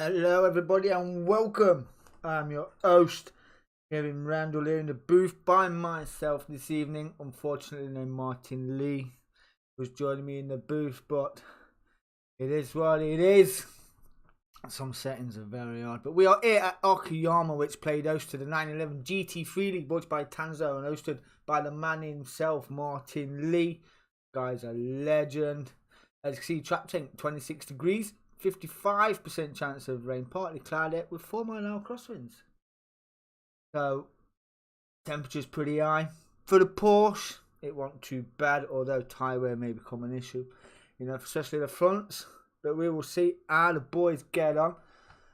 Hello everybody and welcome. I'm your host, Kevin Randall, here in the booth by myself this evening. Unfortunately no Martin Lee was joining me in the booth, but it is what it is. Some settings are very odd, but we are here at OKAYAMA, which played host to the 9/11 GT3 League, brought by TANSO and hosted by the man himself, Martin Lee. Guy's a legend. As you can see, trap tank 26 degrees. 55% chance of rain, partly cloudy with 4-mile-an-hour crosswinds. So, temperature's pretty high. For the Porsche, it wasn't too bad, although tyre wear may become an issue, especially the fronts. But we will see how the boys get on.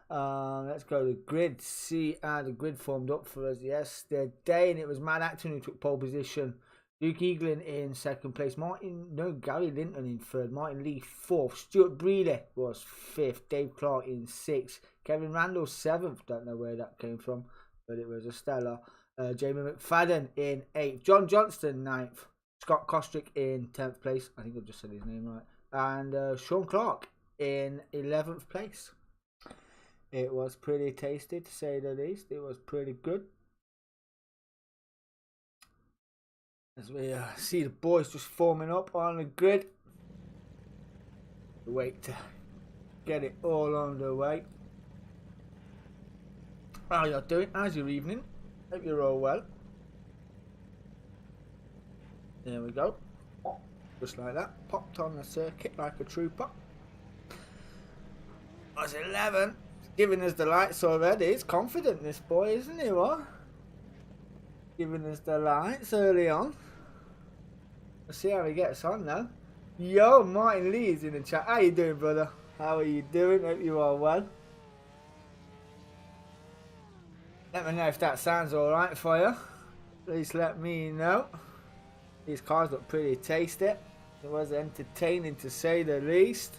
Let's go to the grid, see how the grid formed up for us yesterday. And it was Matt Acton who took pole position. Luke Eaglin in second place. Gary Linton in third. Martin Lee fourth. Stuart Breeder was fifth. Dave Clark in sixth. Kevin Randall seventh. Don't know where that came from, but it was a stellar. Jamie McFadden in eighth. John Johnston ninth. Scott Kostrick in 10th place. I think I've just said his name right. And Sean Clark in 11th place. It was pretty tasty, to say the least. It was pretty good. As we see the boys just forming up on the grid. Wait to get it all on the way. How y'all doing? How's your evening? Hope you're all well. There we go. Just like that. Popped on the circuit like a trooper. That's 11. He's giving us the lights already. He's confident, this boy, isn't he? What? Giving us the lights early on. Let's see how he gets on now. Yo, Martin Lee is in the chat. How you doing, brother? How are you doing? Hope you are well. Let me know if that sounds alright for you. Please let me know. These cars look pretty tasty. It was entertaining, to say the least.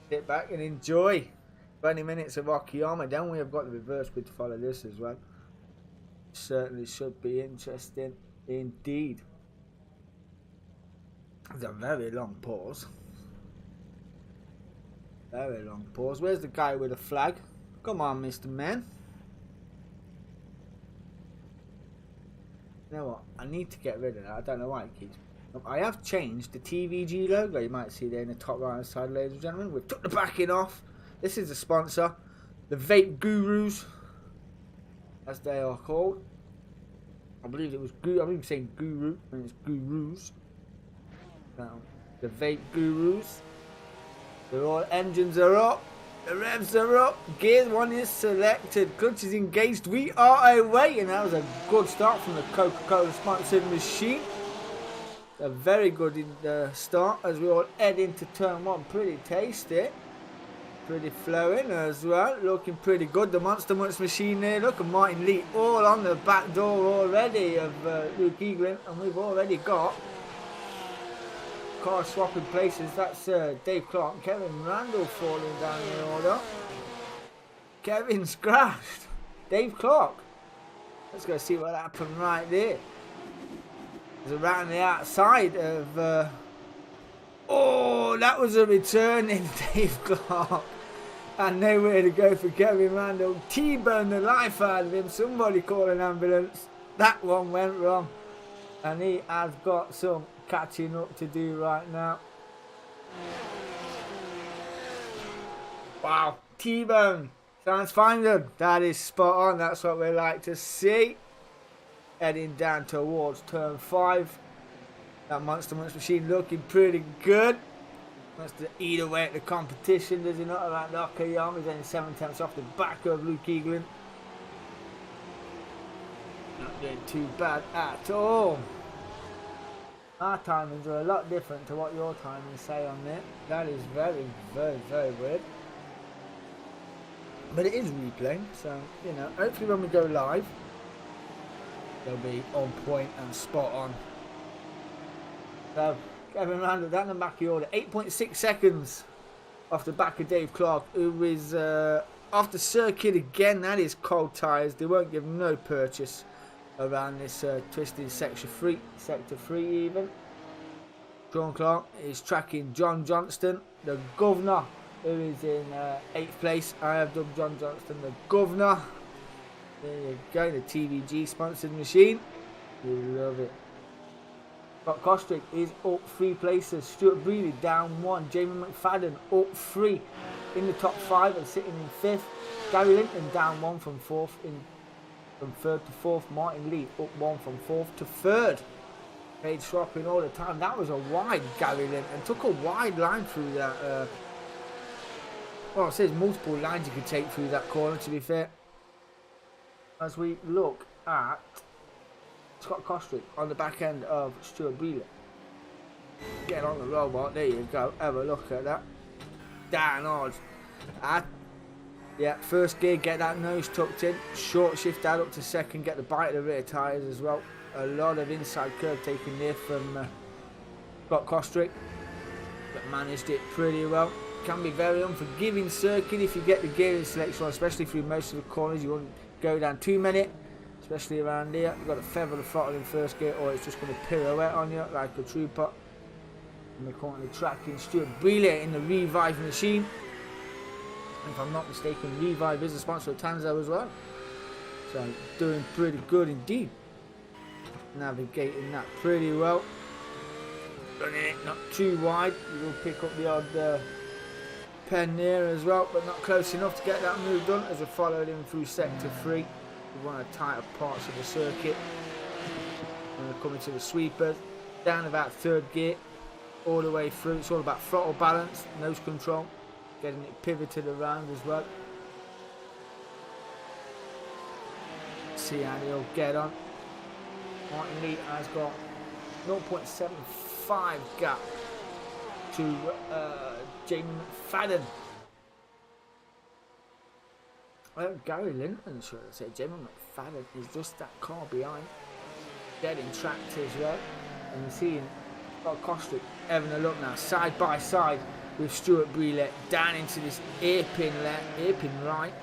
Sit back and enjoy 20 minutes of OKAYAMA. Then we have got the reverse grid to follow this as well. Certainly should be interesting indeed. It's a very long pause. Very long pause. Where's the guy with the flag? Come on, Mr. Man. You know what? I need to get rid of that. I don't know why it keeps. I have changed the TVG logo. You might see there in the top right hand side, ladies and gentlemen. We've took the backing off. This is the sponsor, the Vape Gurus, as they are called. I believe it was Guru. I'm even saying Guru, and it's Gurus. Now, the Vape Gurus. All engines are up. The revs are up. Gear 1 is selected. Clutch is engaged. We are away. And that was a good start from the Coca-Cola sponsored machine. A very good start as we all head into turn 1. Pretty tasty. Pretty flowing as well. Looking pretty good. The Monster Munch machine there. Look at Martin Lee all on the back door already of Luke Eaglin. And we've already got car swapping places. That's Dave Clark and Kevin Randall falling down the order. Kevin's crashed. Dave Clark. Let's go see what happened right there. It's around the outside of oh, that was a returning Dave Clark. And nowhere to go for Kevin Randall. T-boned the life out of him. Somebody call an ambulance. That one went wrong. And he has got some catching up to do right now. Wow, T-bone. Sounds fine good. That is spot on. That's what we like to see. Heading down towards turn 5. That Monster Munch machine looking pretty good. Wants to eat away at the competition, does he not? Like the OKAYAMA. He's only 7 tenths off the back of Luke Eaglin. Not doing too bad at all. Our timings are a lot different to what your timings say on there. That is very, very, very weird. But it is replaying, so, hopefully when we go live, they'll be on point and spot on. So, Kevin Randall down the back of the order. 8.6 seconds off the back of Dave Clark, who is off the circuit again. That is cold tyres. They won't give no purchase around this twisted sector 3 even. Sean Clark is tracking John Johnston. The governor who is in 8th place. I have dubbed John Johnston the Governor. There you go, the TVG sponsored machine. You love it. Scott Kostrick is up 3 places. Stuart Brealey down 1. Jamie McFadden up 3 in the top 5 and sitting in 5th. Gary Linton down 1 from 4th from 3rd to 4th. Martin Lee up 1 from 4th to 3rd. Paige swapping all the time. That was a wide Gary Linton. Took a wide line through that. Well, it says multiple lines you could take through that corner, to be fair. As we look at Scott Kostrick on the back end of Stuart Brealey. Get on the robot, there you go, have a look at that. Down hard. Yeah, first gear, get that nose tucked in. Short shift out up to second, get the bite of the rear tyres as well. A lot of inside curve taken there from Scott Kostrick, but managed it pretty well. Can be very unforgiving circuit if you get the gearing selection on, especially through most of the corners. You wouldn't go down too many, especially around here. You've got to feather the throttle in first gear or it's just going to pirouette on you like a trooper. And we're currently tracking Stuart Brealey in the Revive machine. And if I'm not mistaken, Revive is a sponsor of TANSO as well. So doing pretty good indeed. Navigating that pretty well. Running it not too wide. You will pick up the odd pen there as well, but not close enough to get that move done as we followed him through sector 3. One of the tighter parts of the circuit. And we're coming to the sweepers. Down about 3rd gear. All the way through. It's all about throttle balance, nose control. Getting it pivoted around as well. See how they'll get on. Martin Lee has got 0.75 gap to Jamie McFadden. Gary Linton, should I say. Jamie McFadden is just that car behind. Getting tracked as well. And you're seeing Scott Kostrick having a look now, side by side with Stuart Brealey, down into this hairpin left, hairpin right.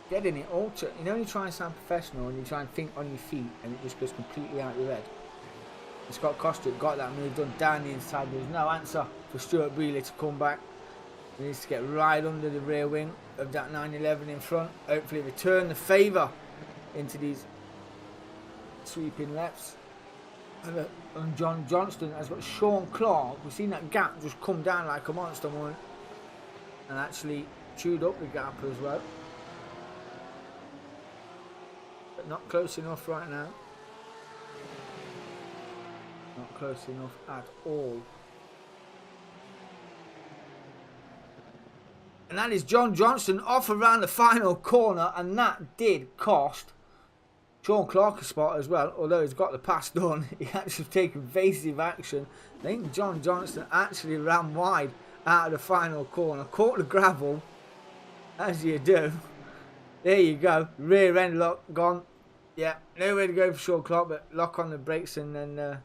Getting it all to, you know, you try and sound professional and you try and think on your feet and it just goes completely out your head. And Scott Kostrick got that move done down the inside. There was no answer for Stuart Brealey to come back. He needs to get right under the rear wing of that 911 in front. Hopefully return the favour into these sweeping lefts. And John Johnston has got Sean Clark. We've seen that gap just come down like a monster one. And actually chewed up the gap as well. But not close enough right now. Not close enough at all. And that is John Johnston off around the final corner, and that did cost Sean Clark a spot as well. Although he's got the pass done, he actually taken evasive action. I think John Johnston actually ran wide out of the final corner, caught the gravel, as you do. There you go, rear end lock gone. Yeah, nowhere to go for Sean Clark, but lock on the brakes and then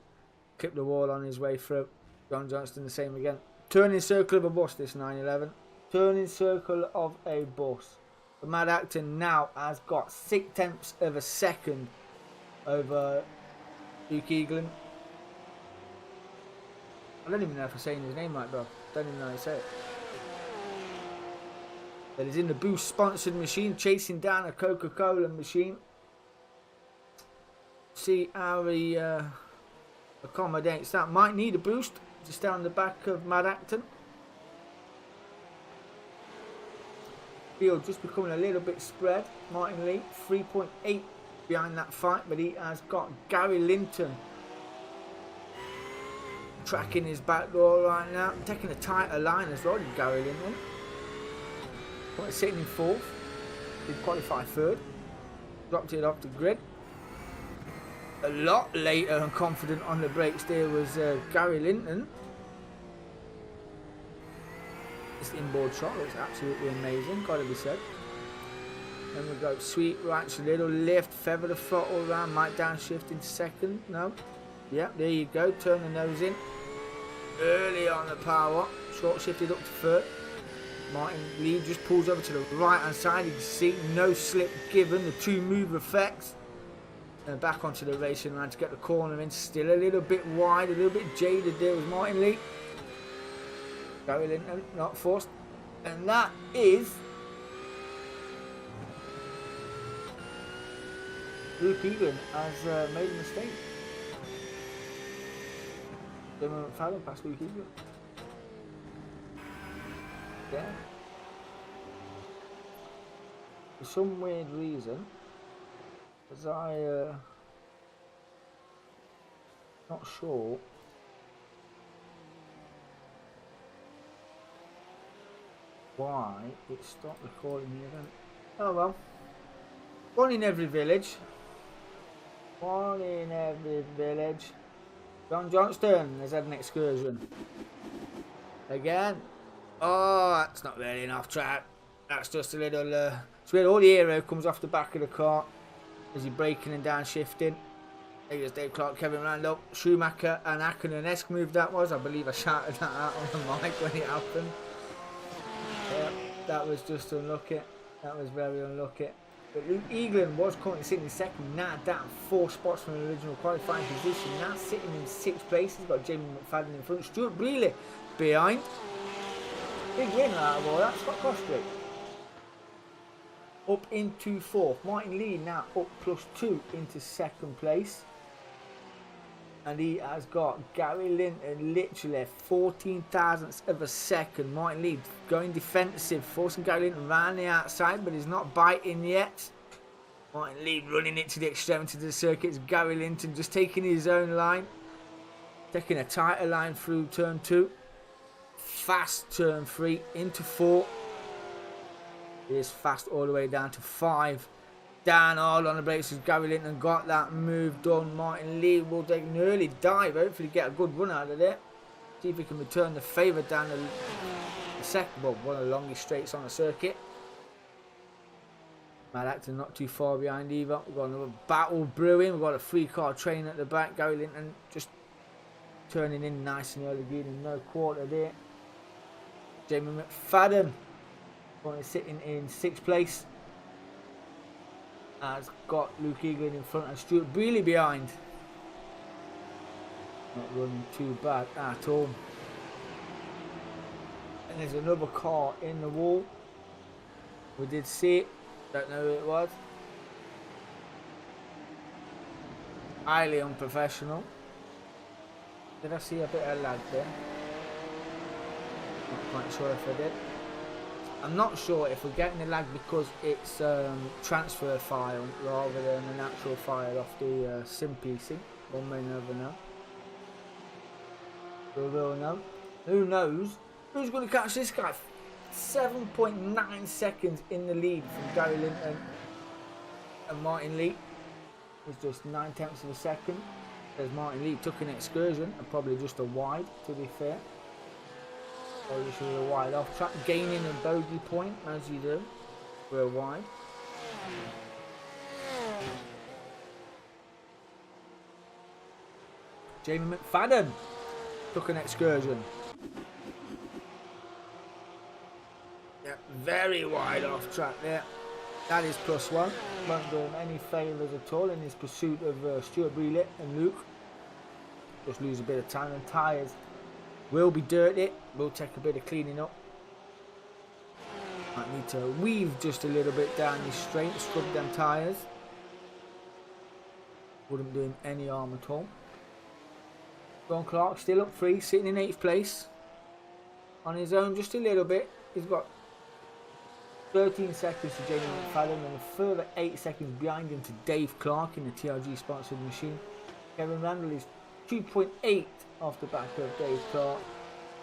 clip the wall on his way through. John Johnston the same again. Turning circle of a bus, this 911. Turning circle of a bus. But Matt Acton now has got 0.6 of a second over Luke Eaglin. I don't even know if I'm saying his name right, bro. Don't even know how to say it. But he's in the Boost sponsored machine, chasing down a Coca-Cola machine. See how he accommodates that. Might need a boost just down the back of Matt Acton. Field just becoming a little bit spread. Martin Lee 3.8 behind that fight, but he has got Gary Linton tracking his back door right now, taking a tighter line as well. Gary Linton sitting in 4th, did qualify 3rd, dropped it off the grid. A lot later and confident on the brakes there was Gary Linton. This inboard shot looks absolutely amazing, gotta be said. Then we go sweep right, so little lift, feather the throttle around, might downshift into second. No, yeah, there you go. Turn the nose in early on the power, short shifted up to 3rd. Martin Lee just pulls over to the right hand side. You can see no slip given, the 2 move effects. And back onto the racing line to get the corner in. Still a little bit wide, a little bit jaded there was Martin Lee. Gary Linton, not forced. And that is Luke Egan has made a mistake. Damon McFadden past Luke Egan. Yeah. For some weird reason, as not sure why it stopped recording the event. Oh well. One in every village. One in every village. John Johnston has had an excursion. Again. Oh, that's not really enough track. That's just a little it's where all the aero comes off the back of the car as he's braking and downshifting. There's Dave Clark, Kevin Randall, Schumacher and Hakkinen-esque move that was. I believe I shouted that out on the mic when it happened. Yeah, that was just unlucky. That was very unlucky. But Luke Egan was currently sitting in second, now down 4 spots from the original qualifying position. Now sitting in 6th place. He's got Jamie McFadden in front, Stuart Brealey behind. Big win out of all that. Scott Kostrick up into 4th. Martin Lee now up +2 into 2nd place. And he has got Gary Linton literally 14 thousandths of a second. Martin Lee going defensive, forcing Gary Linton around the outside, but he's not biting yet. Martin Lee running it to the extremity of the circuit. It's Gary Linton just taking his own line, taking a tighter line through turn 2. Fast turn 3 into 4. He is fast all the way down to 5. Down hard on the brakes as Gary Linton got that move done. Martin Lee will take an early dive, hopefully get a good run out of it. See if he can return the favour down the second, well, one of the longest straights on the circuit. Matt Acton not too far behind either. We've got another battle brewing. We've got a 3-car train at the back. Gary Linton just turning in nice and early, getting no quarter there. Jamie McFadden currently sitting in 6th place. Has got Luke Egan in front and Stuart Brealey behind. Not running too bad at all. And there's another car in the wall. We did see it. Don't know who it was. Highly unprofessional. Did I see a bit of lag there? Not quite sure if I did. I'm not sure if we're getting the lag because it's transfer file rather than an actual file off the sim PC. One may never know. We will know. Who knows? Who's going to catch this guy? 7.9 seconds in the lead from Gary Linton and Martin Lee. It's just 9/10 of a second. As Martin Lee took an excursion and probably just a wide, to be fair. Or you should have a wide off track, gaining a bogey point as you do. We're wide. Jamie McFadden took an excursion. Yeah, very wide off track there. That is +1. Won't do him any favours at all in his pursuit of Stuart Brealey and Luke. Just lose a bit of time and tyres. Will be dirty, will take a bit of cleaning up. Might need to weave just a little bit down this straight, scrub them tyres. Wouldn't do him any harm at all. John Clark still up 3, sitting in 8th place. On his own just a little bit. He's got 13 seconds to Jamie McFadden and a further 8 seconds behind him to Dave Clark in the TRG sponsored machine. Kevin Randall is 2.8 off the back of Dave Clark,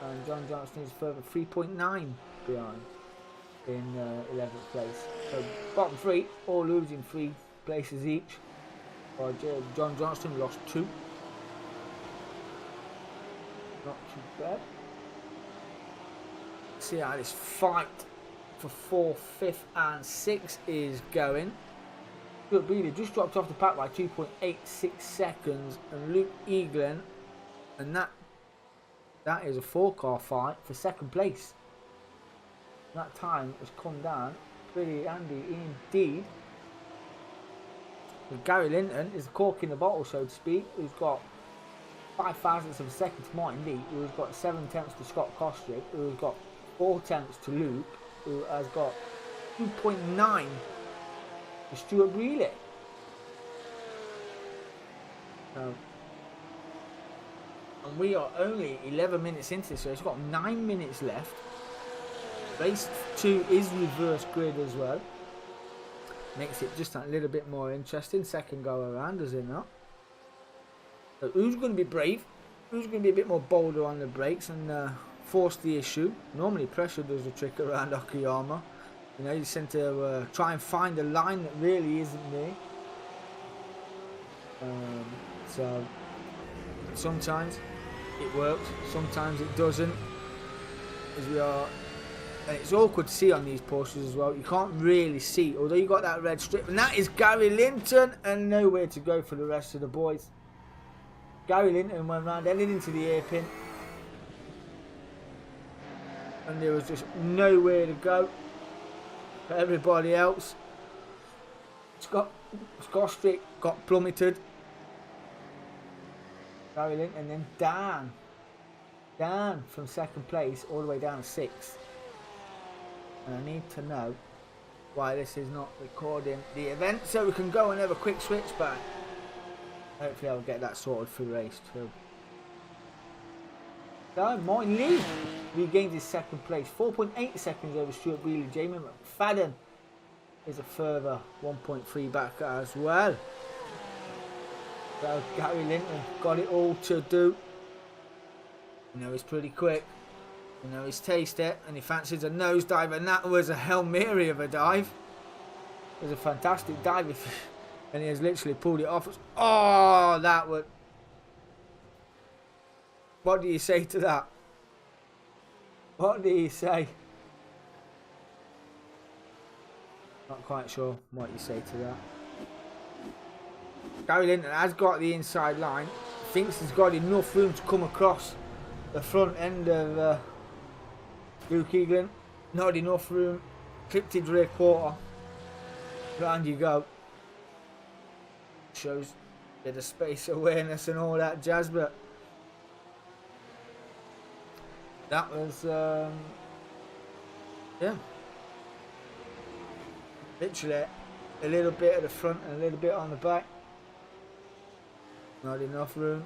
and John Johnston is further 3.9 behind in 11th place. So bottom 3 all losing 3 places each, while John Johnston lost 2. Not too bad. See how this fight for 4th, 5th and 6th is going. Stuart Brealey just dropped off the pack by 2.86 seconds, and Luke Egan, and that is a 4-car fight for 2nd place. That time has come down pretty handy indeed. But Gary Linton is the cork in the bottle, so to speak. He's got 5 thousandths of a second to Martin Lee, who's got 7 tenths to Scott Kostrick, who's got 4 tenths to Luke, who has got 2.9 to Stuart Brealey. So, and we are only 11 minutes into this, so it's got 9 minutes left. Race 2 is reverse grid as well. Makes it just a little bit more interesting. Second go around, does it not? So who's going to be brave? Who's going to be a bit more bolder on the brakes and force the issue? Normally pressure does the trick around Okayama. You know, you tend to try and find a line that really isn't there. So sometimes it works, sometimes it doesn't. As we are, and it's awkward to see on these Porsches as well. You can't really see, although you got that red strip, and that is Gary Linton, and nowhere to go for the rest of the boys. Gary Linton went round, headed into the hairpin, and there was just nowhere to go for everybody else. Scott Kostrick got plummeted. Gary Linton, and then Dan from second place all the way down to 6th. And I need to know why this is not recording the event, so we can go and have a quick switch back. Hopefully I'll get that sorted for race 2. So Martin Lee regains his second place, 4.8 seconds over Stuart Brealey. Jamie McFadden is a further 1.3 back as well. So Gary Linton got it all to do. You know, he's pretty quick. You know, he's tasted it, and he fancies a nosedive, and that was a Hail Mary of a dive. It was a fantastic dive, and he has literally pulled it off. Oh, that would... What do you say to that? What do you say? Not quite sure what you say to that. Gary Linton has got the inside line. Thinks he's got enough room to come across the front end of Luke Eaglin. Not enough room. Clipped his rear quarter. Round you go. Shows a bit of space awareness and all that jazz, but that was yeah, literally a little bit at the front and a little bit on the back. Not enough room.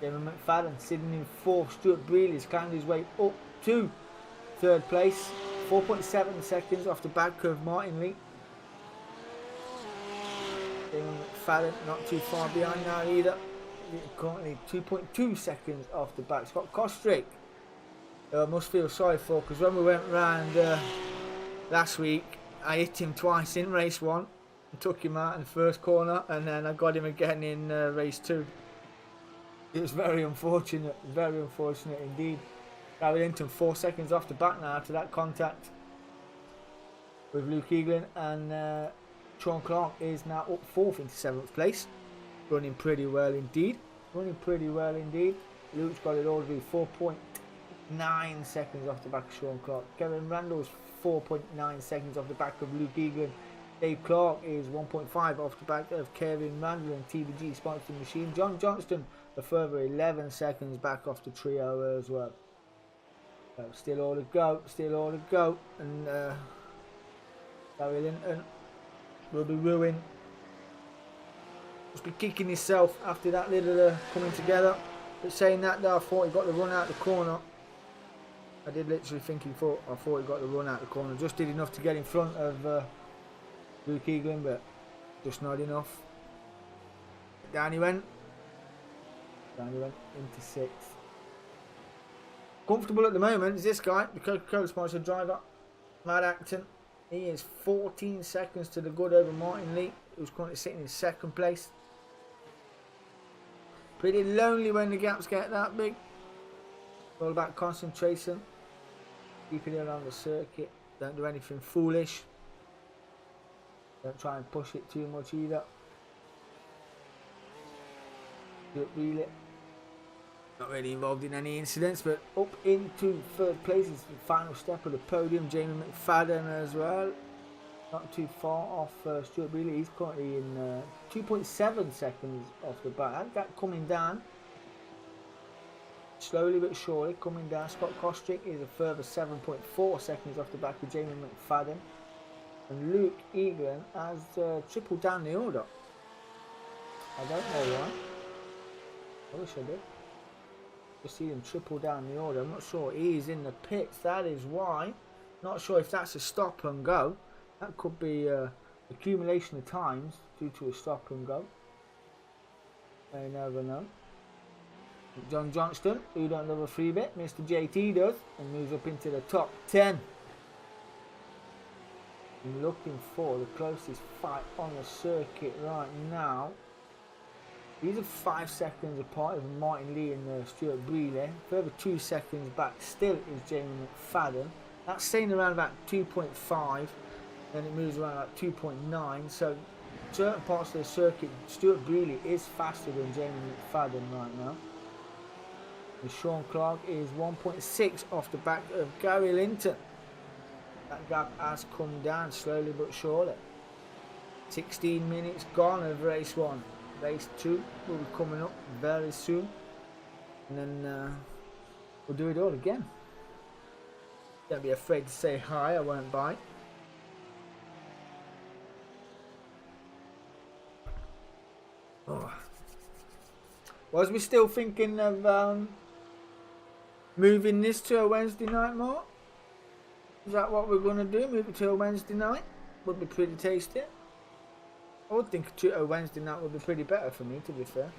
Jamie McFadden sitting in 4th. Stuart Brealey's climbed his way up to 3rd place. 4.7 seconds off the back of Martin Lee. Jamie McFadden not too far behind now either. Currently 2.2 seconds off the back. Scott Kostrick, I must feel sorry for, because when we went round last week, I hit him twice in race 1 and took him out in the first corner, and then I got him again in race 2. It was very unfortunate indeed. Gary Linton 4 seconds off the back now after that contact with Luke Eaglin, and Sean Clark is now up 4th into 7th place. Running pretty well indeed. Luke's got it all to be 4.9 seconds off the back of Sean Clark. Kevin Randall's 4.9 seconds off the back of Luke Eaglin. Dave Clark is 1.5 off the back of Kevin Randall and TVG sponsored machine. John Johnston a further 11 seconds back off the trio as well. So still all to go, and Gary Linton will be ruined. Must be kicking himself after that little coming together. But saying that though, I thought he got the run out the corner. I did literally think I thought he got the run out the corner. Just did enough to get in front of Luke Eaglin, but just not enough. Down he went into 6th. Comfortable at the moment is this guy, the Coca-Cola sponsored driver, Matt Acton. He is 14 seconds to the good over Martin Lee, who's currently sitting in 2nd place. Pretty lonely when the gaps get that big. It's all about concentration, keeping it on the circuit. Don't do anything foolish. Don't try and push it too much either. Do it really. Not really involved in any incidents, but up into 3rd place is the final step of the podium. Jamie McFadden as well. Not too far off Stuart Brealey. He's currently in 2.7 seconds off the back. That coming down. slowly but surely coming down. Scott Kostrick is a further 7.4 seconds off the back of Jamie McFadden. And Luke Egan has tripled down the order. I don't know why. I wish I did. Just see him triple down the order. I'm not sure. He's in the pits. That is why. Not sure if that's a stop and go. That could be accumulation of times due to a stop and go. I never know. John Johnston, who don't love a free bit, Mr. JT does, and moves up into the top 10. I'm looking for the closest fight on the circuit right now. These are 5 seconds apart of Martin Lee and Stuart Brealey. Further 2 seconds back still is Jamie McFadden. That's staying around about 2.5, then it moves around about 2.9. So certain parts of the circuit, Stuart Brealey is faster than Jamie McFadden right now. And Sean Clark is 1.6 off the back of Gary Linton. That gap has come down slowly but surely. 16 minutes gone of race 1. Race 2 will be coming up very soon. And then we'll do it all again. Don't be afraid to say hi, I won't bite. Oh. Was we still thinking of moving this to a Wednesday night, Mark? Is that what we're going to do? Move it to a Wednesday night? Would be pretty tasty. I would think a Wednesday night would be pretty better for me, to be fair.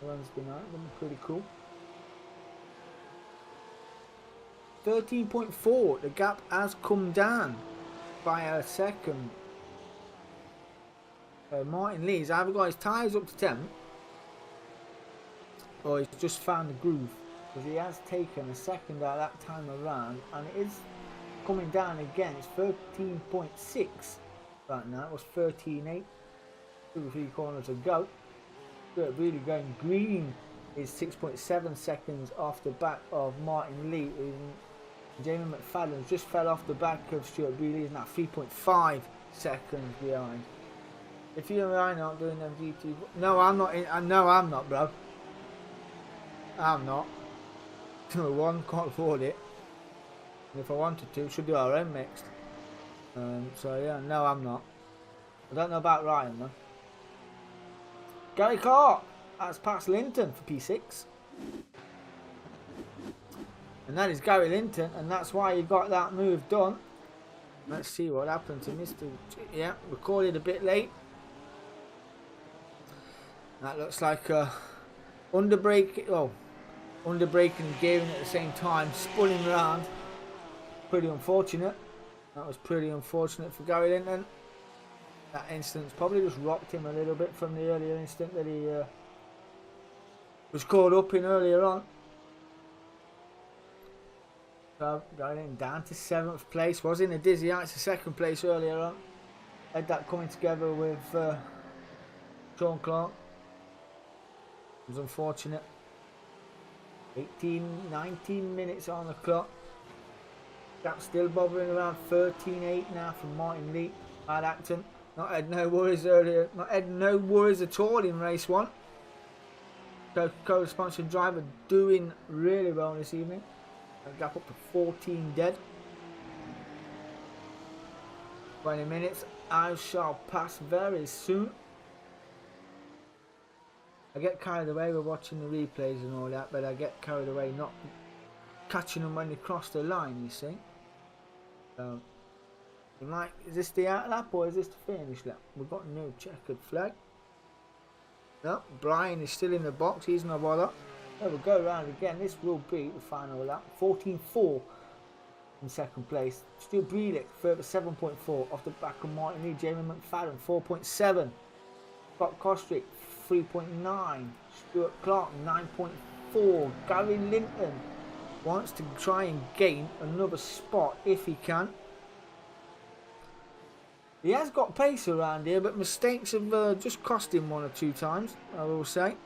A Wednesday night would be pretty cool. 13.4. The gap has come down by a second. Martin Lee's either got his tyres up to 10 or he's just found the groove, because he has taken a second out that time around, and it is coming down again. It's 13.6 right now. It was 13.8 2 or 3 corners ago. But really going green is 6.7 seconds off the back of Martin Lee. Jamie McFadden just fell off the back of Stuart Brealey. He's now 3.5 seconds behind. If you and I aren't doing them GT, no, I'm not. No, I'm not, bro. I'm not. Number one, can't afford it. And if I wanted to, should do our own mixed. So yeah, no, I'm not. I don't know about Ryan though. Gary Clark has passed Linton for P6. And that is Gary Linton, and that's why he got that move done. Let's see what happened to Mr. Yeah, recorded a bit late. That looks like underbrake. Oh, underbraking and gearing at the same time, spun him around. Pretty unfortunate. That was pretty unfortunate for Gary Linton. That instance probably just rocked him a little bit from the earlier instant that he was caught up in earlier on. So Gary Linton down to 7th place. Was in a dizzy heights to 2nd place earlier on. Had that coming together with Sean Clark. It was unfortunate. 19 minutes on the clock. Gap still bothering around 13.8 now from Martin Lee. Bad Acton. Not had no worries earlier. Not had no worries at all in race 1. Coca-Cola sponsored driver doing really well this evening. Gap up to 14 dead. 20 minutes. I shall pass very soon. I get carried away with watching the replays and all that, but I get carried away not catching them when they cross the line, you see. So, you might, is this the out lap or is this the finish lap? We've got no checkered flag. No, Brian is still in the box, he's no bother. There we go round again. This will be the final lap. 14.4 in 2nd place. Stuart Brealey further 7.4 off the back of Martin Lee. Jamie McFadden 4.7. Scott Kostrick 3.9. Stuart Clark 9.4. Gary Linton wants to try and gain another spot if he can. He has got pace around here, but mistakes have just cost him 1 or 2 times, I will say.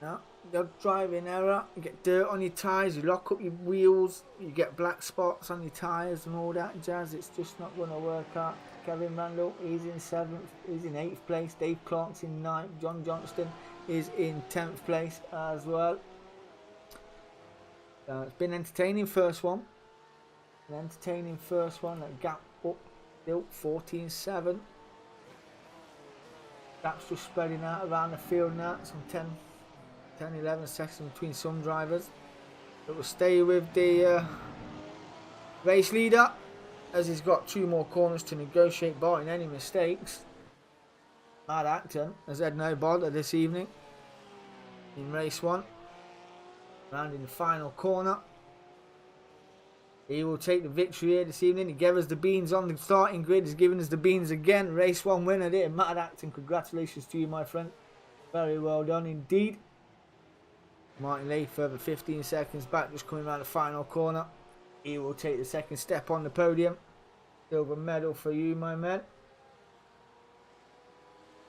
Now, the driving error, you get dirt on your tyres, you lock up your wheels, you get black spots on your tyres and all that jazz. It's just not going to work out. Kevin Randall, he's in 7th, he's in 8th place. Dave Clark's in 9th. John Johnston is in 10th place as well. It's been entertaining first one. An entertaining first one. That gap up still 14-7. Gap's just spreading out around the field now. Some 10-11 seconds between some drivers. But we'll stay with the race leader, as he's got 2 more corners to negotiate, barring any mistakes. Matt Acton has had no bother this evening in race 1. Rounding the final corner. He will take the victory here this evening. He gave us the beans on the starting grid. He's giving us the beans again. Race 1 winner there, Matt Acton. Congratulations to you, my friend. Very well done indeed. Martin Lee, further 15 seconds back, just coming around the final corner. He will take the second step on the podium. Silver medal for you, my man.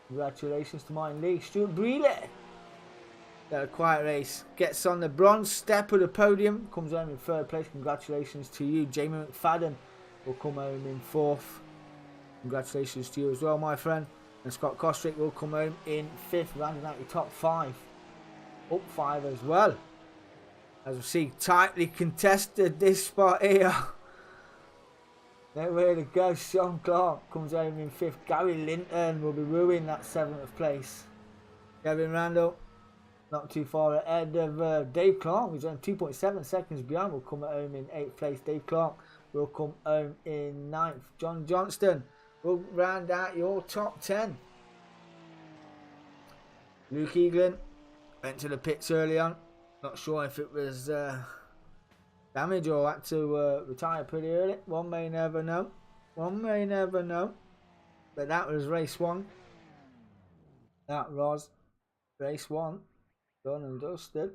Congratulations to Martin Lee. Stuart Brealey. Got a quiet race. Gets on the bronze step of the podium. Comes home in 3rd place. Congratulations to you. Jamie McFadden will come home in 4th. Congratulations to you as well, my friend. And Scott Kostrick will come home in 5th, rounding out your top 5. Up 5 as well. As we see, tightly contested this spot here. Nowhere to go. Sean Clark comes home in 5th. Gary Linton will be ruining that 7th place. Kevin Randall, not too far ahead of Dave Clark, who's only 2.7 seconds behind, will come home in 8th place. Dave Clark will come home in 9th. John Johnston will round out your top 10. Luke Eaglin went to the pits early on. Not sure if it was damage or had to retire pretty early. One may never know. One may never know. But that was race 1. That was race 1. Done and dusted.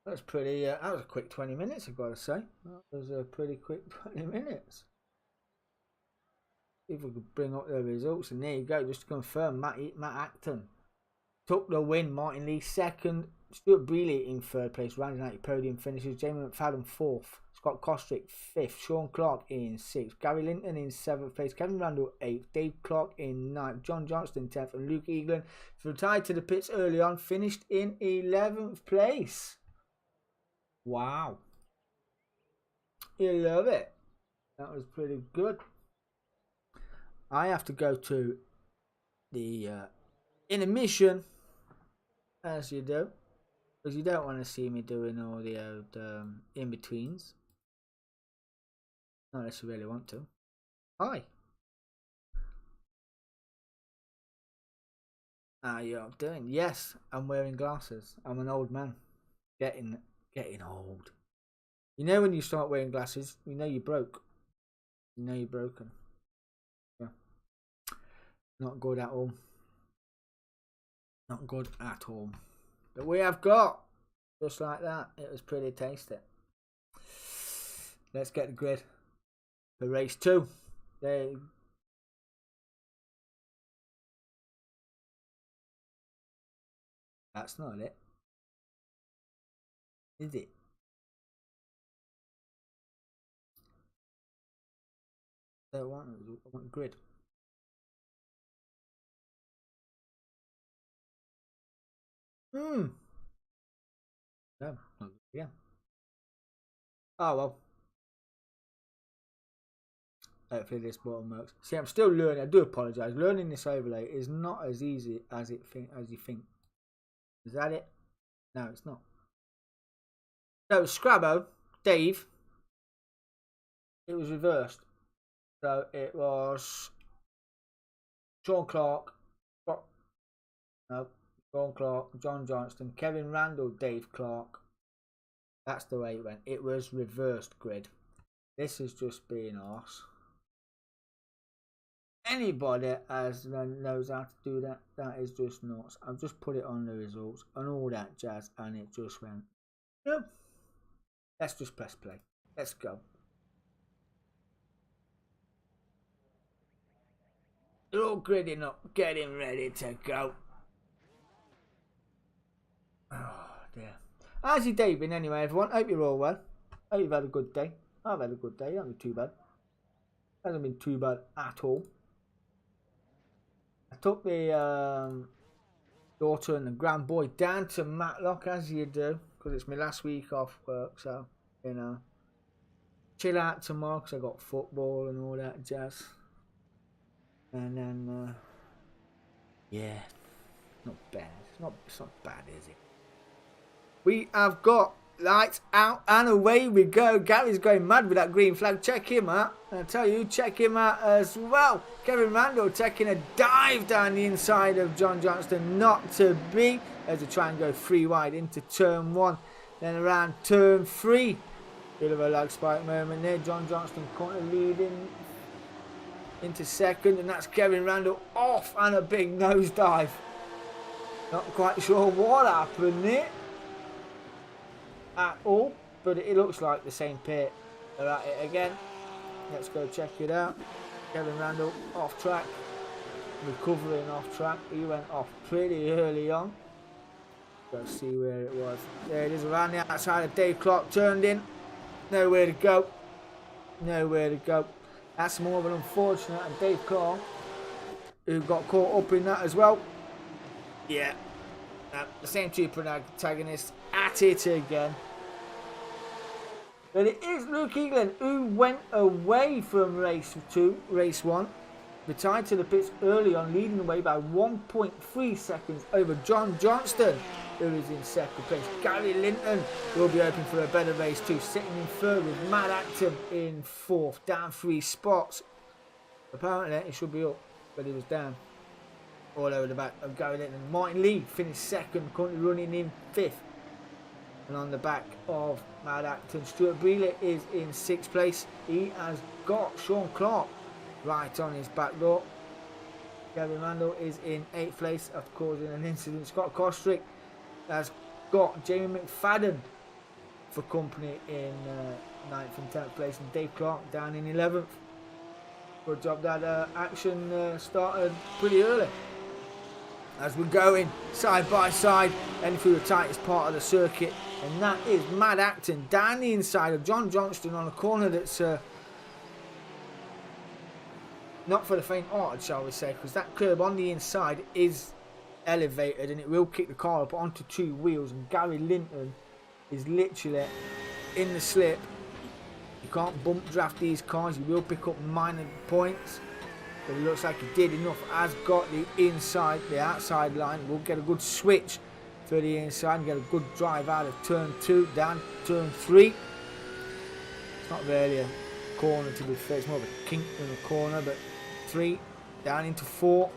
That's pretty. That was a quick 20 minutes, I've got to say. That was a pretty quick 20 minutes. If we could bring up the results, and there you go. Just to confirm, Matt Acton took the win. Martin Lee 2nd. Stuart Brealey in 3rd place, rounding out your podium finishes. Jamie McFadden 4th. Scott Kostrick 5th. Sean Clark in 6th. Gary Linton in 7th place. Kevin Randall 8th. Dave Clark in 9th. John Johnston 10th. And Luke Eaglin, retired to the pits early on, finished in 11th place. Wow. You love it. That was pretty good. I have to go to the intermission, as you do, because you don't want to see me doing all the old in-betweens. Not unless you really want to. Hi. How you doing? Yes, I'm wearing glasses. I'm an old man. Getting old. You know when you start wearing glasses, you know you're broke. You know you're broken. Yeah. Not good at all. Not good at all. But we have got, just like that, it was pretty tasty. Let's get the grid for race 2. That's not it. Is it? I want grid. No, not good. Yeah. Oh well. Hopefully this button works. See, I'm still learning. I do apologise. Learning this overlay is not as easy as you think. Is that it? No, it's not. So Scrabbo, Dave. It was reversed. So it was Sean Clark. No, Sean Clark, John Johnston, Kevin Randall, Dave Clark. That's the way it went. It was reversed grid. This is just being arse. Anybody knows how to do that, that is just nuts. I've just put it on the results and all that jazz, and it just went, no. Let's just press play. Let's go. They're all gridding up, getting ready to go. Oh dear. How's your day been anyway, everyone? Hope you're all well. Hope you've had a good day. I've had a good day. Hasn't been too bad. Hasn't been too bad at all. I took the daughter and the grand boy down to Matlock, as you do, because it's my last week off work, so, you know, chill out tomorrow because I got football and all that jazz. And then, yeah, not bad. It's not bad, is it? We have got lights out and away we go. Gary's going mad with that green flag. Check him out. I tell you, check him out as well. Kevin Randall taking a dive down the inside of John Johnston. Not to be. As they try and go 3 wide into turn 1. Then around turn 3. Bit of a lag spike moment there. John Johnston currently leading into second. And that's Kevin Randall off and a big nosedive. Not quite sure what happened there at all, but it looks like the same pair are at it again. Let's go check it out. Kevin Randall off track, recovering off track. He went off pretty early on. Let's see where it was. There it is, around the outside of Dave Clark, turned in. Nowhere to go. Nowhere to go. That's more of an unfortunate, and Dave Clark, who got caught up in that as well. Yeah, the same two protagonists at it again. But it is Luke England who went away from race 1. Retired to the pits early on, leading the way by 1.3 seconds over John Johnston, who is in second place. Gary Linton will be open for a better race 2, sitting in third with Matt Acton in 4th, down 3 spots. Apparently it should be up, but he was down all over the back of Gary Linton. Martin Lee finished second, currently running in 5th. And on the back of Matt Acton, Stuart Brealey is in 6th place. He has got Sean Clark right on his back door. Kevin Randall is in 8th place after causing an incident. Scott Kostrick has got Jamie McFadden for company in 9th and 10th place. And Dave Clark down in 11th. Good job, that action started pretty early. As we're going side by side, heading through the tightest part of the circuit, and that is Matt Acton down the inside of John Johnston on a corner that's not for the faint-hearted, shall we say, because that curb on the inside is elevated and it will kick the car up onto 2 wheels, and Gary Linton is literally in the slip. You can't bump draft these cars, you will pick up minor points. But it looks like he did enough. Has got the inside, the outside line. We'll get a good switch for the inside and get a good drive out of turn 2, down turn 3. It's not really a corner to be fair, it's more of a kink than a corner, but 3, down into 4.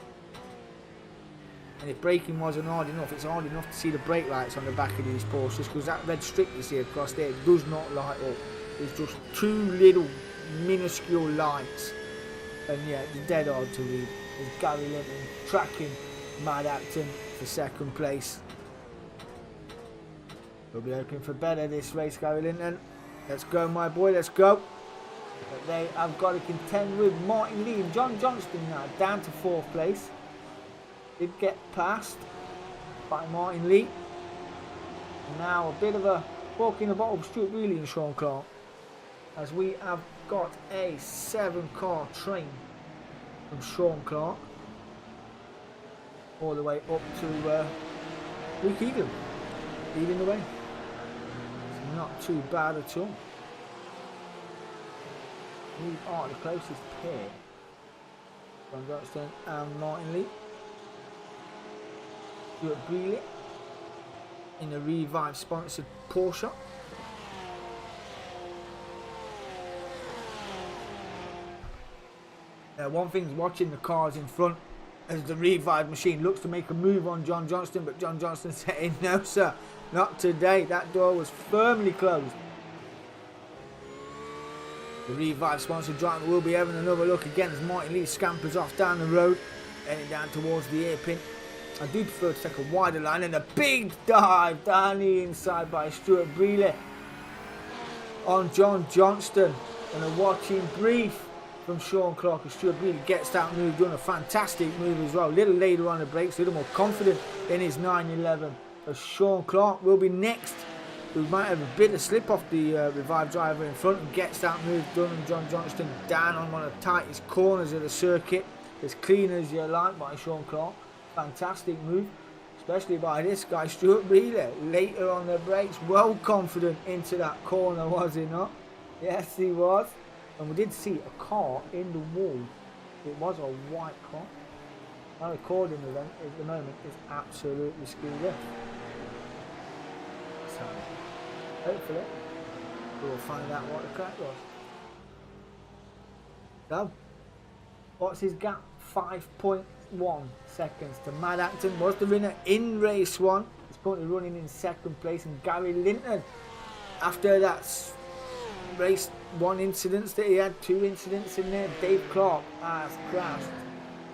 And if braking wasn't hard enough, it's hard enough to see the brake lights on the back of these Porsches, because that red strip you see across there does not light up. It's just 2 little minuscule lights. And yeah, it's dead hard to read. There's Gary Linton tracking Matt Acton for 2nd place. We'll be hoping for better this race, Gary Linton. Let's go, my boy, let's go. But they have got to contend with Martin Lee and John Johnston now, down to 4th place. Did get passed by Martin Lee. And now a bit of a fork in the bottle of Stuart Brealey and Sean Clark, as we have got a 7-car train from Sean Clark all the way up to Luke Egan leading the way. It's not too bad at all. We are the closest pair, John Johnston and Martin Lee. Stuart Brealey in a Revive sponsored Porsche. One thing's watching the cars in front as the Revive machine looks to make a move on John Johnston, but John Johnston saying no sir, not today. That door was firmly closed. The Revive sponsored driver will be having another look again as Martin Lee scampers off down the road, heading down towards the hairpin. I do prefer to take a wider line, and a big dive down the inside by Stuart Brealey on John Johnston, and a watching brief from Sean Clark as Stuart Brealey gets that move, doing a fantastic move as well. A little later on the brakes, a little more confident in his 911. As Sean Clark will be next, who might have a bit of slip off the Revive driver in front, and gets that move done, and John Johnston down on one of the tightest corners of the circuit, as clean as you like by Sean Clark. Fantastic move. especially by this guy, Stuart Wheeler, later on the brakes, well confident into that corner, was he not? Yes, he was. And we did see a car in the wall. It was a white car. My recording of them at the moment is absolutely screwed up. So, hopefully, we'll find out what the crack was. So, what's his gap? 5.1 seconds to Mad Acton. Was the winner in race 1. He's currently running in 2nd place. And Gary Linton, after that race 1 incidents that he had, 2 incidents in there, Dave Clark has crashed.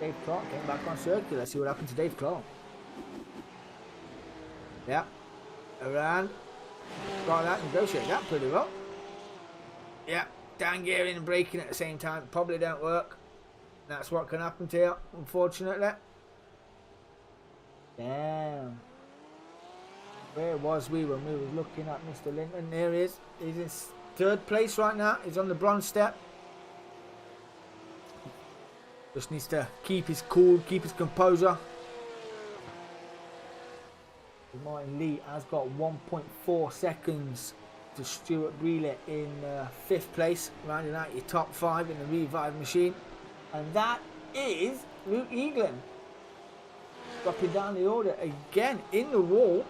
Dave Clark came back on circuit. Let's see what happened to Dave Clark. Yeah, around. Got that, negotiate that pretty well. Yeah, down gearing and braking at the same time probably don't work. That's what can happen to you, unfortunately. Damn. Where was we when we was looking at Mr. Linton? There he is. He's in 3rd place right now. He's on the bronze step. Just needs to keep his cool, keep his composure. Martin Lee has got 1.4 seconds to Stuart Breeley in 5th place, rounding out your top 5 in the Revive machine. And that is Luke Eaglin. Dropping down the order again in the wall.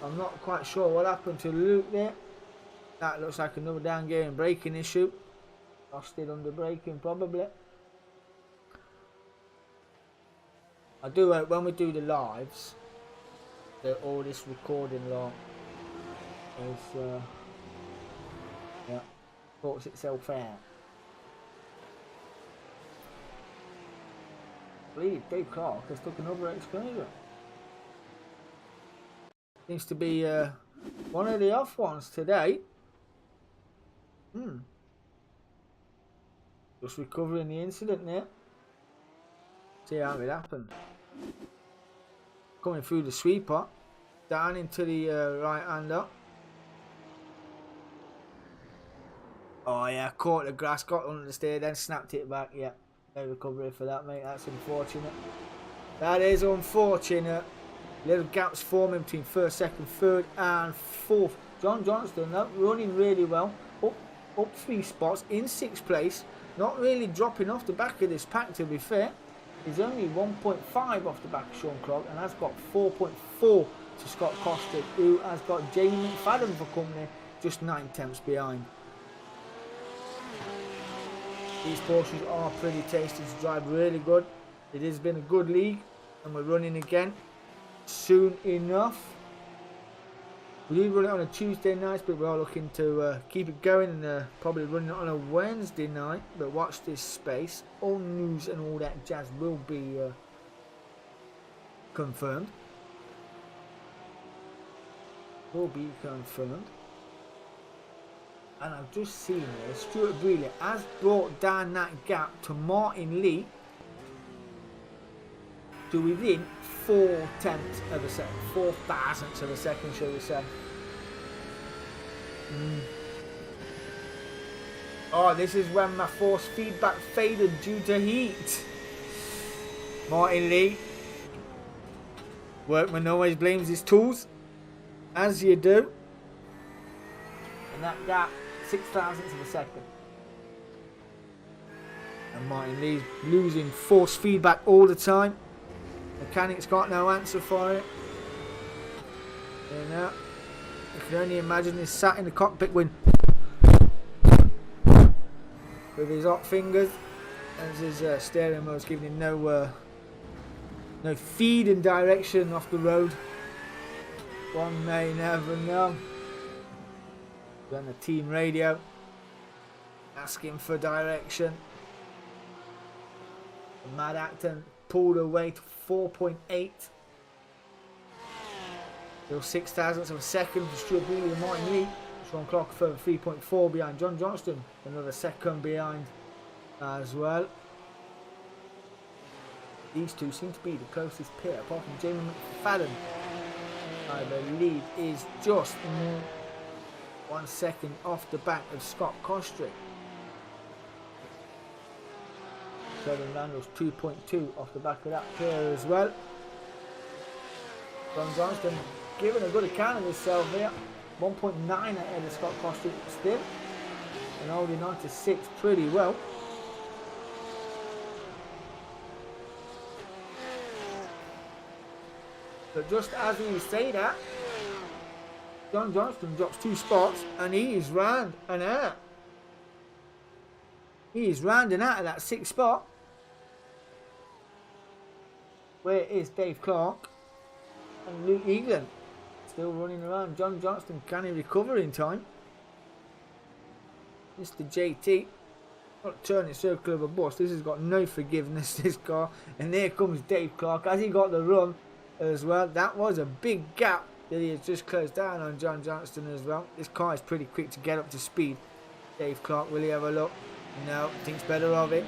I'm not quite sure what happened to Luke there. That looks like another down gear and braking issue. Lost it under braking probably. I do hope when we do the lives that all this recording lot is yeah, sorts itself out. I believe Dave Clark has took another excursion. Seems to be one of the off ones today. Just recovering the incident there. See how it happened. Coming through the sweeper, down into the right hander. Oh yeah, caught the grass, got under the steer, then snapped it back. Yeah, no recovery for that, mate. That's unfortunate. That is unfortunate. Little gaps forming between 1st, 2nd, 3rd and 4th. John Johnston, though, running really well. Up 3 spots in 6th place. Not really dropping off the back of this pack, to be fair. He's only 1.5 off the back of Sean Clark and has got 4.4 to Scott Costa, who has got Jamie McFadden for company, just 9 tenths behind. These Porsches are pretty tasty to drive, really good. It has been a good league and we're running again soon enough. We do run it on a Tuesday night, but we are looking to keep it going and probably running it on a Wednesday night. But watch this space. All news and all that jazz will be confirmed. Will be confirmed. And I've just seen here, Stuart Breeley has brought down that gap to Martin Lee to within 4 tenths of a second, 4 thousandths of a second, shall we say. Oh, this is when my force feedback faded due to heat. Martin Lee. Workman always blames his tools, as you do. And that gap, 6 thousandths of a second. And Martin Lee's losing force feedback all the time. Mechanic's got no answer for it. You know, you can only imagine he's sat in the cockpit with his hot fingers as his steering wheel is giving him no feed and direction off the road. One may never know. On the team radio, asking for direction. Mad Acton pulled away to 4.8. Still 6 thousandths of a second for Stuart Breeley and Martin Lee. Sean Clark further 3.4 behind. John Johnston another second behind as well. These two seem to be the closest pair, apart from Jamie McFadden, I believe, is just 1 second off the back of Scott Costry. Kevin Randall's 2.2 off the back of that pair as well. John Johnston giving a good account of himself here. 1.9 ahead of Scott Coster still. And holding on to 6 pretty well. But just as we say that, John Johnston drops 2 spots and he is round and out. He is rounding out of that 6th spot. Where is Dave Clark and Luke Egan still running around? John Johnston, can he recover in time? Mr. JT, not turning circle of a bus. This has got no forgiveness, this car. And there comes Dave Clark as he got the run as well. That was a big gap that he has just closed down on John Johnston as well. This car is pretty quick to get up to speed. Dave Clark, will he have a look? No, thinks better of it.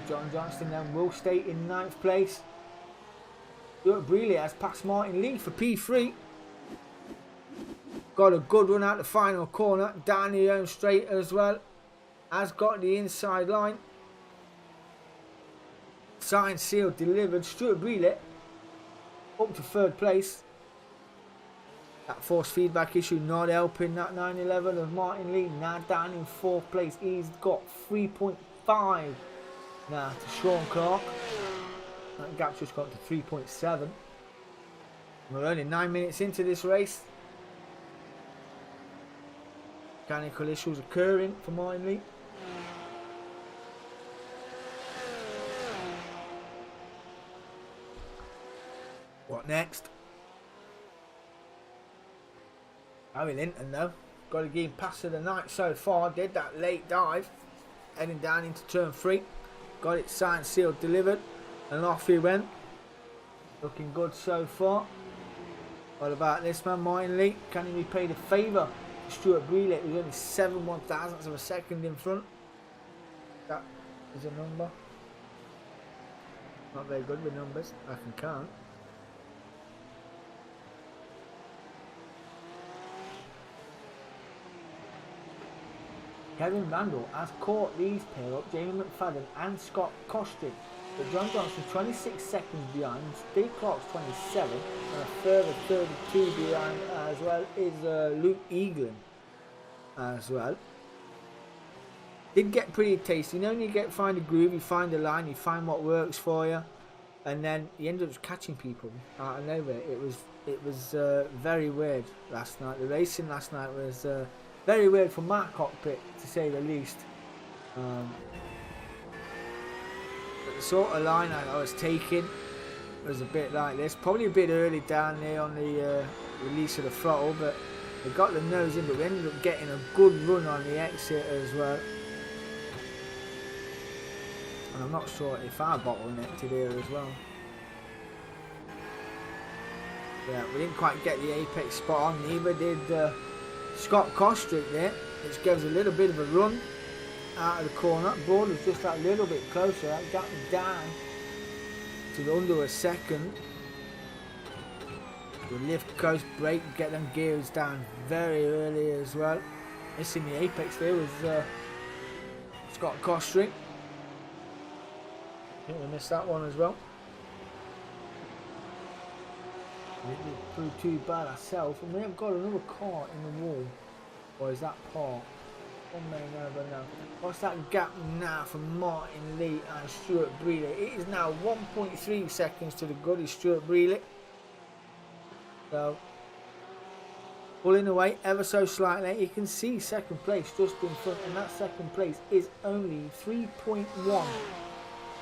John Johnston then will stay in 9th place. Stuart Brealey has passed Martin Lee for P3. Got a good run out the final corner. Down the home straight as well. Has got the inside line. Signed, sealed, delivered. Stuart Brealey up to 3rd place. That force feedback issue not helping that 911 of Martin Lee. Now down in 4th place. He's got 3.5 now to Sean Clark. That gap's just got to 3.7. We're only 9 minutes into this race. Mechanical issues occurring for Martin Lee. What next? Harry Linton though, got a game pass of the night so far. Did that late dive, heading down into turn 3. Got it signed, sealed, delivered, and off he went. Looking good so far. What about this man, Martin Lee? Can he repay the favour to Stuart Brealey, who's only 7/1000ths of a second in front? That is a number. Not very good with numbers, I can count. Kevin Randall has caught these pair up, Jamie McFadden and Scott Costrick. But John Johnson 26 seconds behind, Steve Clark's 27, and a further 32 behind as well is Luke Egan as well. Did get pretty tasty. You know, when you find a groove, you find a line, you find what works for you, and then you end up catching people out of nowhere. It was very weird last night. The racing last night was very weird for my cockpit, to say the least. But the sort of line I was taking was a bit like this. Probably a bit early down there on the release of the throttle, but we got the nose in, but we ended up getting a good run on the exit as well. And I'm not sure if I bottlenecked it here as well. Yeah, we didn't quite get the apex spot on, neither did Scott Costrick there, which gives a little bit of a run out of the corner. Border's just that little bit closer, that got me down to the under a second. We lift, coast, brake, get them gears down very early as well. Missing the apex there was Scott Costrick. I think we missed that one as well. We didn't prove too bad ourselves, and we have got another car in the wall. Or is that Park? One may never know. What's that gap now from Martin Lee and Stuart Brealey? It is now 1.3 seconds to the good is Stuart Brealey. So, pulling away ever so slightly. You can see second place just in front, and that second place is only 3.1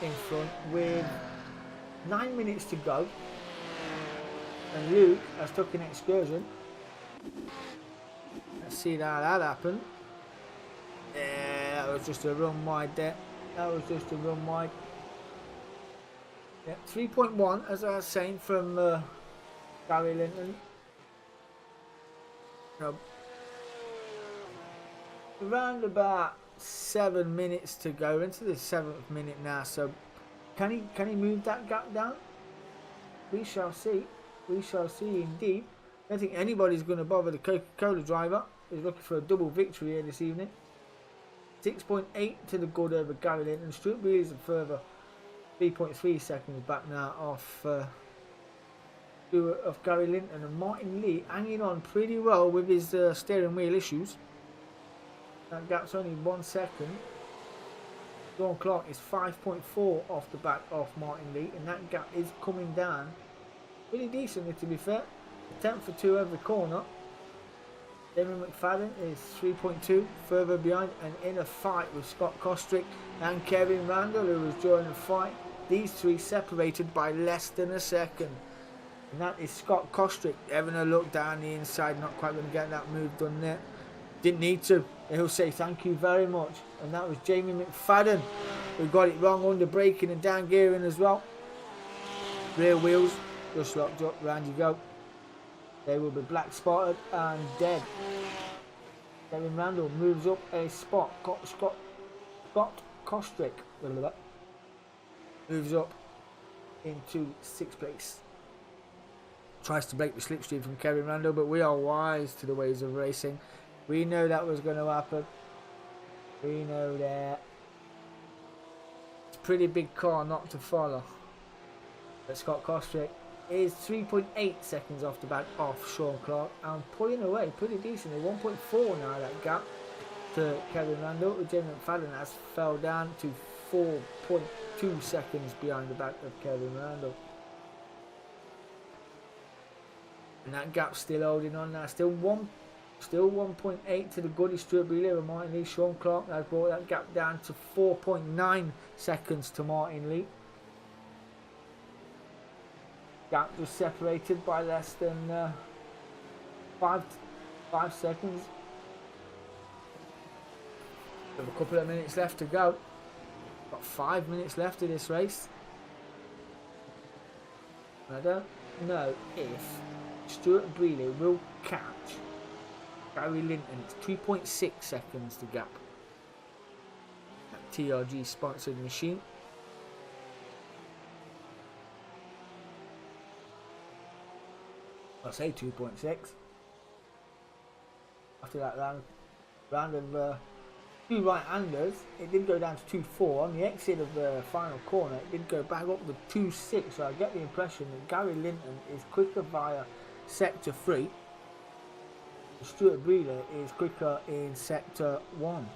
in front with 9 minutes to go. And Luke has took an excursion. Let's see how that happened. Yeah, that was just a run wide there. That was just a run wide. Yeah, 3.1 as I was saying from Gary Linton. Around about 7 minutes to go, into the 7th minute now. So can he move that gap down? We shall see. We shall see indeed. I don't think anybody's going to bother the Coca-Cola driver. He's looking for a double victory here this evening. 6.8 to the good over Gary Linton. Stuart Brealey's a further 3.3 seconds back now off of Gary Linton, and Martin Lee hanging on pretty well with his steering wheel issues. That gap's only 1 second. Sean Clark is 5.4 off the back of Martin Lee, and that gap is coming down pretty decently, to be fair. Attempt for 2 every corner. Damon McFadden is 3.2 further behind, and in a fight with Scott Kostrick and Kevin Randall, who was joining the fight. These three separated by less than a second. And that is Scott Kostrick having a look down the inside, not quite going to get that move done there. Didn't need to. He'll say thank you very much. And that was Jamie McFadden who got it wrong under braking and down gearing as well. Rear wheels just locked up, round you go. They will be black spotted and dead. Kevin Randall moves up a spot. Scott Kostrick moves up into 6th place. Tries to break the slipstream from Kevin Randall, but we are wise to the ways of racing. We know that was going to happen. We know that. It's a pretty big car not to follow. But Scott Kostrick is 3.8 seconds off the back of Sean Clark and pulling away pretty decently. 1.4 now that gap to Kevin Randall. Jamie McFadden has fell down to 4.2 seconds behind the back of Kevin Randall. And that gap's still holding on now. Still 1.8 to the goodie Stuart Brealey and Martin Lee. Sean Clark has brought that gap down to 4.9 seconds to Martin Lee. Gap was separated by less than 5 seconds. With a couple of minutes left to go. Got 5 minutes left of this race. I don't know if Stuart Brealey will catch Gary Linton. It's 2.6 seconds to gap. That TRG sponsored machine. I say 2.6. After that round of 2 right-handers, it did go down to 2.4. On the exit of the final corner, it did go back up to 2.6. So I get the impression that Gary Linton is quicker via sector 3. Stuart Brealey is quicker in sector 1.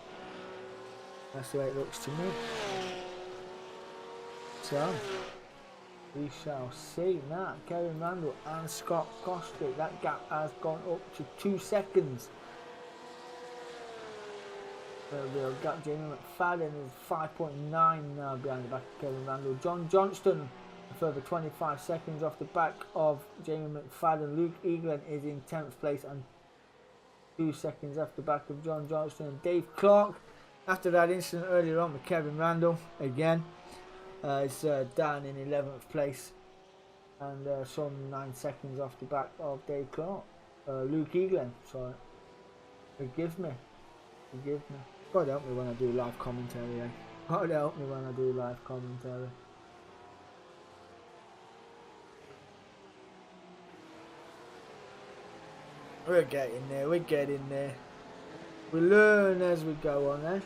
That's the way it looks to me. So we shall see now. Kevin Randall and Scott Kostrick. That gap has gone up to 2 seconds. The real gap. Jamie McFadden is 5.9 now behind the back of Kevin Randall. John Johnston a further 25 seconds off the back of Jamie McFadden. Luke Eaglin is in 10th place and 2 seconds off the back of John Johnston. And Dave Clark, after that incident earlier on with Kevin Randall, again is down in 11th place and some 9 seconds off the back of Dave Clark. Luke Eaglin, sorry. Forgive me. God help me when I do live commentary, eh? God help me when I do live commentary. We're getting there. We learn as we go on, eh?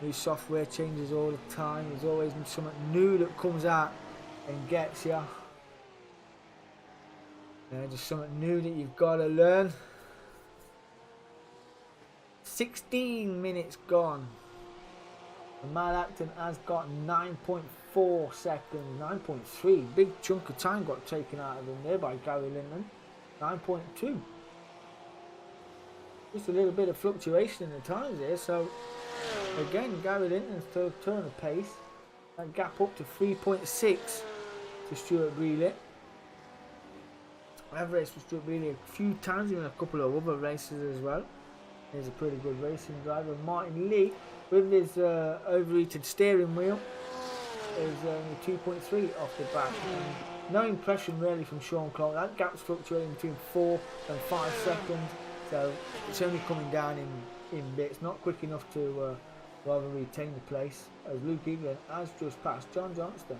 New software changes all the time. There's always something new that comes out and gets you. Just something new that you've got to learn. 16 minutes gone. And Matt Acton has got 9.4 seconds, 9.3. Big chunk of time got taken out of him there by Gary Linton. 9.2. Just a little bit of fluctuation in the times there. So again, Gary Linton's turn of pace. That gap up to 3.6 to Stuart Brealey. I've raced with Stuart Brealey a few times in a couple of other races as well. He's a pretty good racing driver. Martin Lee, with his overheated steering wheel, is only 2.3 off the back. And no impression really from Sean Clark. That gap's fluctuating between 4 and 5 seconds. So it's only coming down in bits. Not quick enough to rather retain the place. As Luke Eaglin has just passed John Johnston.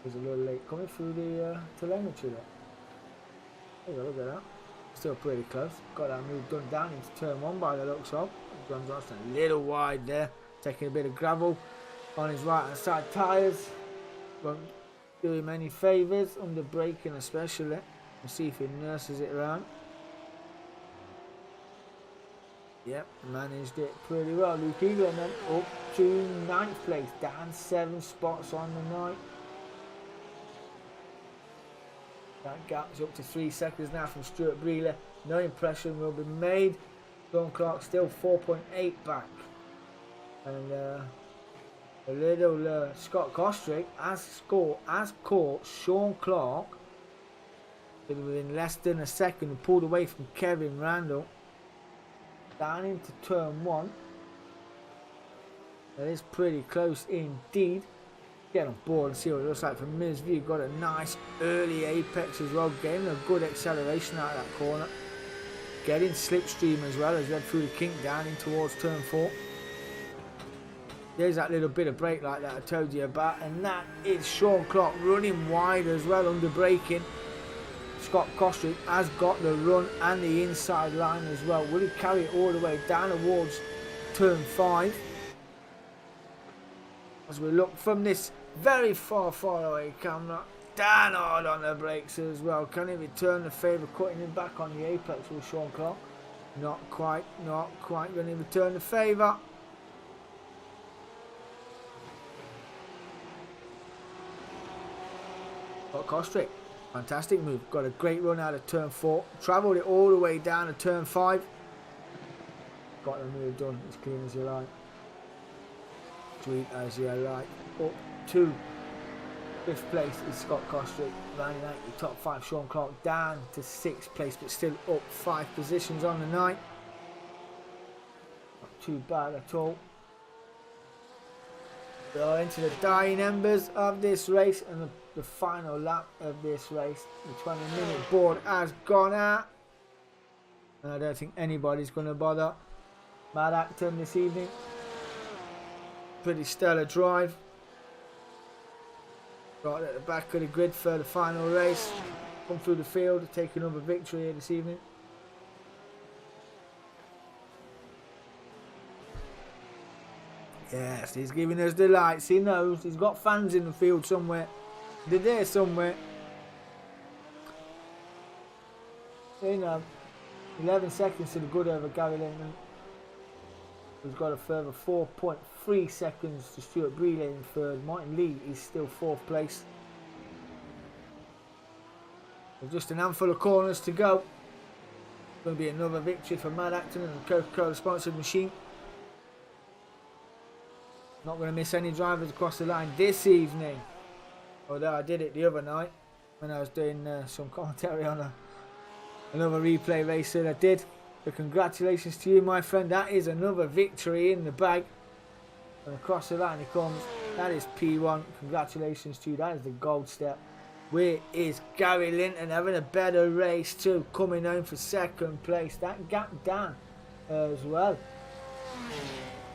He's a little late coming through the telemetry there. Look at that. Still pretty close. Got that move done down into turn 1 by the looks of. John Johnston a little wide there, taking a bit of gravel on his right hand side tyres. Won't do him any favours under braking especially. We'll see if he nurses it around. Yep, managed it pretty well. Luke Eagle then up to 9th place, down 7 spots on the night. That gap's up to 3 seconds now from Stuart Brealey. No impression will be made. Sean Clark still 4.8 back. And a little Scott Kostrick has caught Sean Clark within less than a second and pulled away from Kevin Randall. Down into turn 1. That is pretty close indeed. Get on board and see what it looks like from Ms. View. Got a nice early apex as well, getting a good acceleration out of that corner. Getting slipstream as well as led through the kink down in towards turn 4. There's that little bit of brake like that I told you about, and that is Sean Clark running wide as well under braking. Scott Kostrick has got the run and the inside line as well. Will he carry it all the way down towards turn 5? As we look from this very far away camera, down hard on the brakes as well. Can he return the favour, cutting him back on the apex with Sean Clark? Not quite going to return the favour. Got Kostrick, fantastic move. Got a great run out of turn 4. Travelled it all the way down to turn 5. Got the move done as clean as you like. Sweet as you like. Up to 5th place is Scott Kostrick, rounding out the top 5. Sean Clark down to 6th place, but still up 5 positions on the night. Not too bad at all. We are into the dying embers of this race and the final lap of this race. The 20-minute board has gone out. And I don't think anybody's going to bother Matt Acton this evening. Pretty stellar drive. Right at the back of the grid for the final race. Come through the field to take another victory here this evening. Yes, he's giving us the lights. He knows he's got fans in the field somewhere. They're there somewhere. You know, 11 seconds to the good over Gary Linton. We've got a further 4.3 seconds to Stuart Brealey in 3rd. Martin Lee is still 4th place. There's just an handful of corners to go. Going to be another victory for Matt Acton and the Coca-Cola sponsored machine. Not going to miss any drivers across the line this evening. Although I did it the other night when I was doing some commentary on another replay race that I did. So congratulations to you, my friend. That is another victory in the bag. And across the line he comes. That is P1. Congratulations to you. That is the gold step. Where is Gary Linton having a better race too, coming home for 2nd place. That gap down as well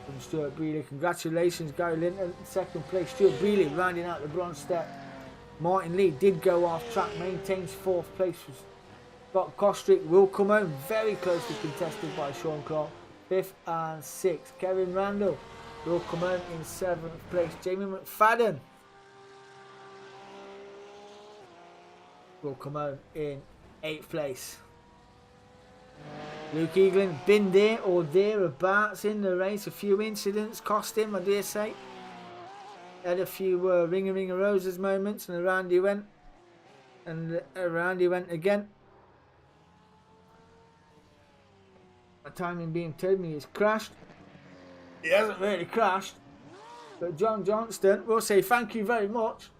from Stuart Brealey. Congratulations, Gary Linton, 2nd place. Stuart Brealey rounding out the bronze step. Martin Lee did go off track, maintains 4th place. Scott Kostrick will come home, very closely contested by Sean Clark. 5th and 6th. Kevin Randall will come home in 7th place. Jamie McFadden will come home in 8th place. Luke Eaglin been there or thereabouts in the race. A few incidents cost him, I dare say. Had a few ring a roses moments, and around he went. And around he went again. My timing being told me he's crashed. He hasn't really crashed. But John Johnston will say thank you very much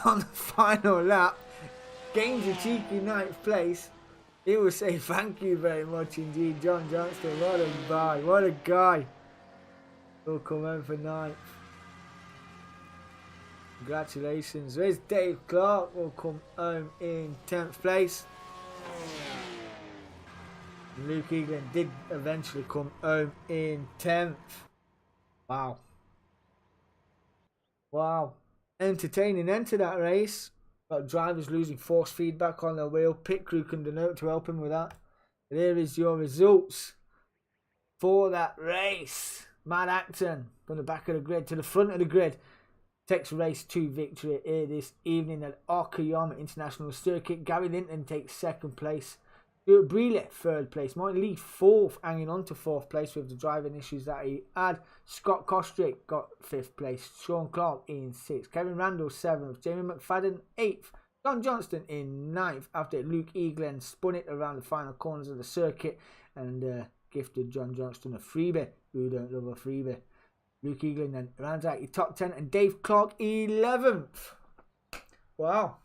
on the final lap. Gains a cheeky 9th place. He will say thank you very much indeed, John Johnston. What a guy, what a guy. He'll come home for 9th. Congratulations. There's Dave Clark, will come home in 10th place. Luke Eaglin did eventually come home in 10th. Wow. Wow. Entertaining end to that race. Got drivers losing force feedback on their wheel. Pit crew can denote to help him with that. There is your results for that race. Matt Acton from the back of the grid to the front of the grid. Takes race 2 victory here this evening at OKAYAMA International Circuit. Gary Linton takes 2nd place. Stuart Brealey 3rd place. Martin Lee 4th, hanging on to 4th place with the driving issues that he had. Scott Kostrick got 5th place. Sean Clark in 6th. Kevin Randall 7th. Jamie McFadden 8th. John Johnston in 9th after Luke Eaglen spun it around the final corners of the circuit and gifted John Johnston a freebie. Who don't love a freebie? Luke Eaglen then rounds out your top 10 and Dave Clark 11th. Wow,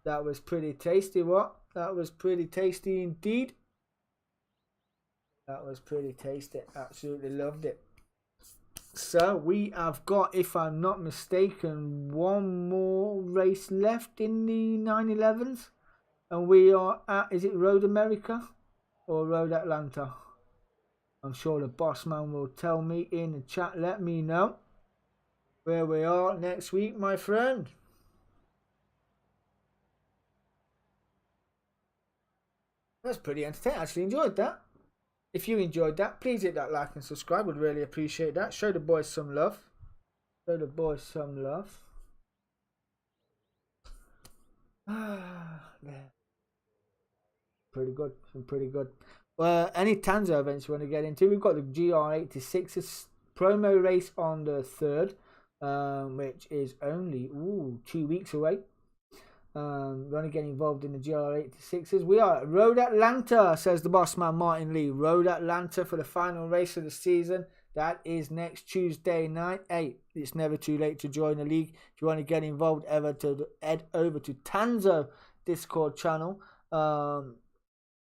that was pretty tasty. What? That was pretty tasty indeed. That was pretty tasty. Absolutely loved it. So we have got, if I'm not mistaken, one more race left in the 911s. And we are at, is it Road America or Road Atlanta? I'm sure the boss man will tell me in the chat. Let me know where we are next week, my friend. That's pretty entertaining. I actually enjoyed that. If you enjoyed that, please hit that like and subscribe. Would really appreciate that. Show the boys some love. Show the boys some love. Pretty good. Pretty good. Any Tanso events you want to get into? We've got the GR86 promo race on the 3rd, which is only 2 weeks away. We want to get involved in the GR86s. We are at Road Atlanta, says the boss man Martin Lee. Road Atlanta for the final race of the season. That is next Tuesday night. Hey, it's never too late to join the league. If you want to get involved, head over to Tanso Discord channel.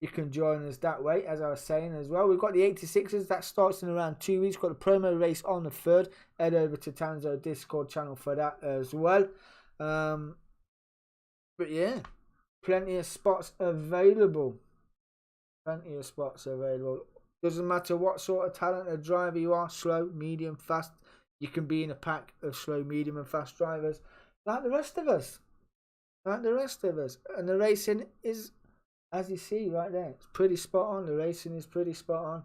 You can join us that way, as I was saying as well. We've got the 86ers. That starts in around 2 weeks. Got a promo race on the 3rd. Head over to Tanso Discord channel for that as well. But yeah, plenty of spots available. Plenty of spots available. Doesn't matter what sort of talented driver you are. Slow, medium, fast. You can be in a pack of slow, medium and fast drivers. Like the rest of us. And the racing is, as you see right there, it's pretty spot on. The racing is pretty spot on.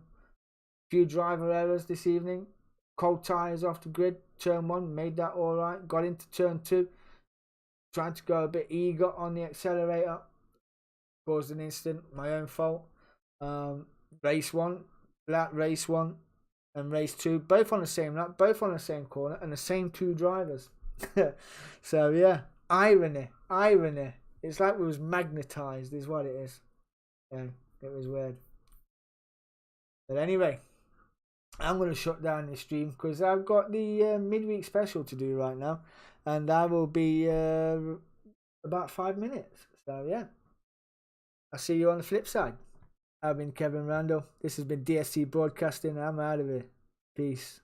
Few driver errors this evening. Cold tyres off the grid. Turn 1, made that alright. Got into turn 2. Trying to go a bit eager on the accelerator. Caused an incident. My own fault. Race 1. Race 1 and race 2. Both on the same lap. Both on the same corner. And the same 2 drivers. So yeah. Irony. It's like we was magnetised is what it is. Yeah, it was weird. But anyway, I'm going to shut down this stream because I've got the midweek special to do right now. And I will be about 5 minutes. So yeah, I'll see you on the flip side. I've been Kevin Randall. This has been DSC Broadcasting. I'm out of here. Peace.